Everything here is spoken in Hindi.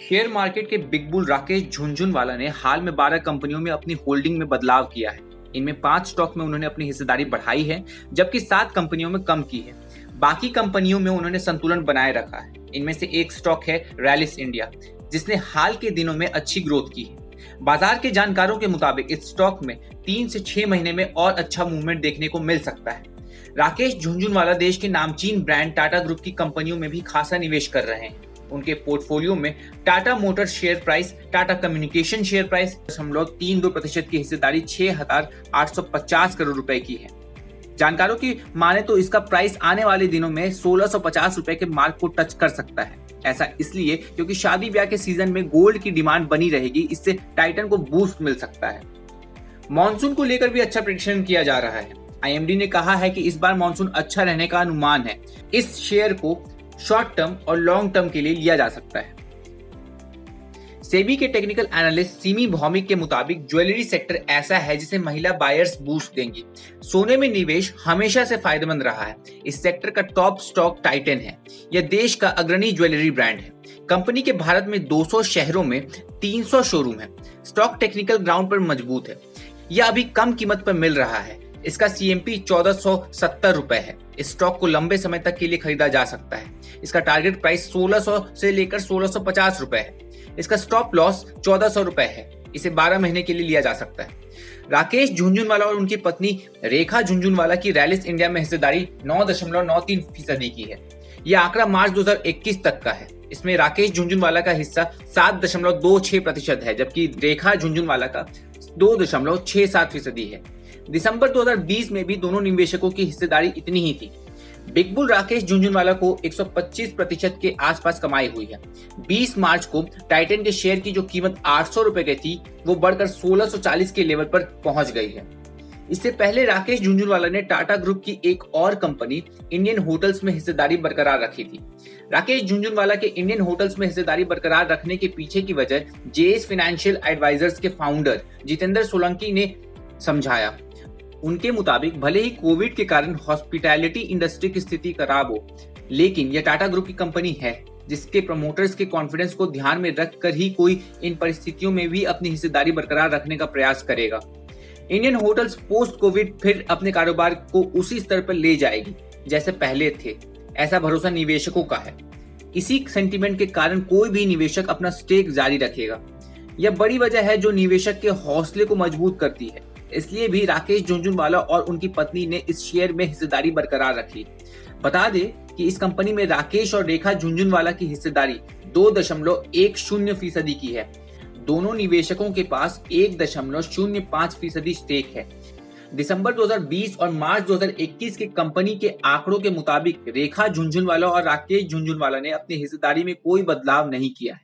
शेयर मार्केट के बिग बुल राकेश झुनझुनवाला ने हाल में 12 कंपनियों में अपनी होल्डिंग में बदलाव किया है। इनमें 5 स्टॉक में उन्होंने अपनी हिस्सेदारी बढ़ाई है, जबकि 7 कंपनियों में कम की है। बाकी कंपनियों में उन्होंने संतुलन बनाए रखा है। इनमें से एक स्टॉक है रैलिस इंडिया, जिसने हाल के दिनों में अच्छी ग्रोथ की है। बाजार के जानकारों के मुताबिक इस स्टॉक में 3 से 6 महीने में और अच्छा मूवमेंट देखने को मिल सकता है। राकेश झुनझुनवाला देश के नामचीन ब्रांड टाटा ग्रुप की कंपनियों में भी खासा निवेश कर रहे हैं। उनके पोर्टफोलियो में Tata Motors share price, Tata communication share price 0.32% की हिस्सेदारी 6,850 करोड़ रुपए की है। जानकारों की माने तो इसका प्राइस आने वाले दिनों में 1,650 रुपए के मार्क को टच कर सकता है। ऐसा इसलिए क्योंकि शादी ब्याह के सीजन में गोल्ड की डिमांड बनी रहेगी, इससे टाइटन को बूस्ट मिल सकता है। मॉनसून को लेकर भी अच्छा प्रेडिक्शन किया जा रहा है। आईएमडी ने कहा है कि इस बार मॉनसून अच्छा रहने का अनुमान है। इस शेयर को शॉर्ट टर्म और लॉन्ग टर्म के लिए लिया जा सकता है। सेबी के टेक्निकल एनालिस्ट सिमी भौमिक के मुताबिक ज्वेलरी सेक्टर ऐसा है जिसे महिला बायर्स बूस्ट देंगी। सोने में निवेश हमेशा से फायदेमंद रहा है। इस सेक्टर का टॉप स्टॉक टाइटन है। यह देश का अग्रणी ज्वेलरी ब्रांड है। कंपनी के भारत में 200 शहरों में 300 शोरूम है। स्टॉक टेक्निकल ग्राउंड पर मजबूत है। यह अभी कम कीमत पर मिल रहा है। इसका सीएमपी 1470 रुपए है। इस स्टॉक को लंबे समय तक के लिए खरीदा जा सकता है। इसका टारगेट प्राइस 1600 से लेकर 1650 रुपए है। इसका स्टॉप लॉस 1400 रुपए है। इसे 12 महीने के लिए लिया जा सकता है। राकेश झुनझुनवाला और उनकी पत्नी रेखा झुनझुनवाला की रैलिस इंडिया में हिस्सेदारी 9.93% की है। यह आंकड़ा मार्च 2021 तक का है। इसमें राकेश झुनझुनवाला का हिस्सा 7.26% है, जबकि रेखा झुनझुनवाला का 2.67% है। दिसंबर 2020 में भी दोनों निवेशकों की हिस्सेदारी इतनी ही थी। बिग बुल राकेश झुनझुनवाला को 125% के आसपास कमाई हुई है। 20 मार्च को टाइटन के शेयर की जो कीमत 800 रुपए की थी, वो बढ़कर 1640 के लेवल पर पहुंच गई है। इससे पहले राकेश झुनझुनवाला ने टाटा ग्रुप की एक और कंपनी इंडियन होटल्स में हिस्सेदारी बरकरार रखी थी। राकेश झुनझुनवाला के इंडियन होटल्स में हिस्सेदारी बरकरार रखने के पीछे की वजह जेएस फाइनेंशियल एडवाइजर्स के फाउंडर जितेंद्र सोलंकी ने समझाया। उनके मुताबिक भले ही कोविड के कारण हॉस्पिटैलिटी इंडस्ट्री की स्थिति खराब हो, लेकिन यह टाटा ग्रुप की कंपनी है जिसके प्रमोटर्स के कॉन्फिडेंस को ध्यान में रखकर ही कोई इन परिस्थितियों में भी अपनी हिस्सेदारी बरकरार रखने का प्रयास करेगा। इंडियन होटल्स पोस्ट कोविड फिर अपने कारोबार को उसी स्तर पर ले जाएगी जैसे पहले थे, ऐसा भरोसा निवेशकों का है। इसी सेंटीमेंट के कारण कोई भी निवेशक अपना स्टेक जारी रखेगा। यह बड़ी वजह है जो निवेशक के हौसले को मजबूत करती है। इसलिए भी राकेश झुनझुनवाला और उनकी पत्नी ने इस शेयर में हिस्सेदारी बरकरार रखी। बता दें कि इस कंपनी में राकेश और रेखा झुनझुनवाला की हिस्सेदारी 2.10% की है। दोनों निवेशकों के पास 1.05% स्टेक है। दिसंबर 2020 और मार्च 2021 के कंपनी के आंकड़ों के मुताबिक रेखा झुनझुनवाला और राकेश झुनझुनवाला ने अपनी हिस्सेदारी में कोई बदलाव नहीं किया है।